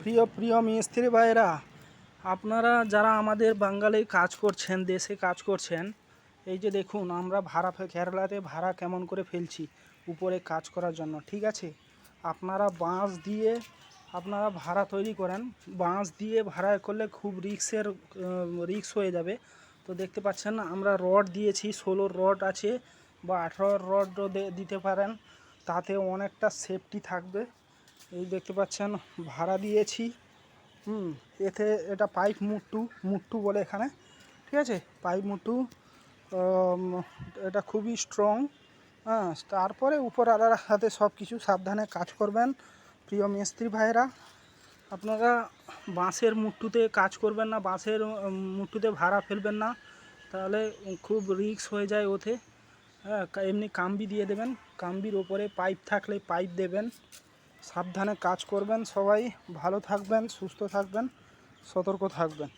প্রিয় প্রিয় মিস্ত্রি ভাইরা, আপনারা যারা আমাদের বাঙালি কাজ করছেন, দেশে কাজ করছেন, এই যে দেখুন আমরা কেরালাতে ভাড়া কেমন করে ফেলছি উপরে কাজ করার জন্য। ঠিক আছে, আপনারা বাঁশ দিয়ে আপনারা ভাড়া তৈরি করেন, বাঁশ দিয়ে ভাড়া করলে খুব রিক্স হয়ে যাবে। তো দেখতে পাচ্ছেন আমরা রড দিয়েছি, 16 রড আছে বা 18 রডও দিতে পারেন, তাতে অনেকটা সেফটি থাকবে। এই দেখতে পাচ্ছেন ভাড়া দিয়েছি। এতে এটা পাইপ মুট্টু বলে এখানে। ঠিক আছে, পাইপ মুট্টু, এটা খুবই স্ট্রং। তারপরে উপরওয়ালার হাতে সব কিছু সাবধানে কাজ করবেন। প্রিয় মিস্ত্রি ভাইরা, আপনারা বাঁশের মুট্টুতে কাজ করবেন না, বাঁশের মুট্টুতে ভাড়া ফেলবেন না, তাহলে খুব রিস্ক হয়ে যায় ওতে। এমনি কাম্বি দিয়ে দেবেন, কাম্বির ওপরে পাইপ থাকলে পাইপ দেবেন। সাবধানে কাজ করবেন, সবাই ভালো থাকবেন, সুস্থ থাকবেন, সতর্ক থাকবেন।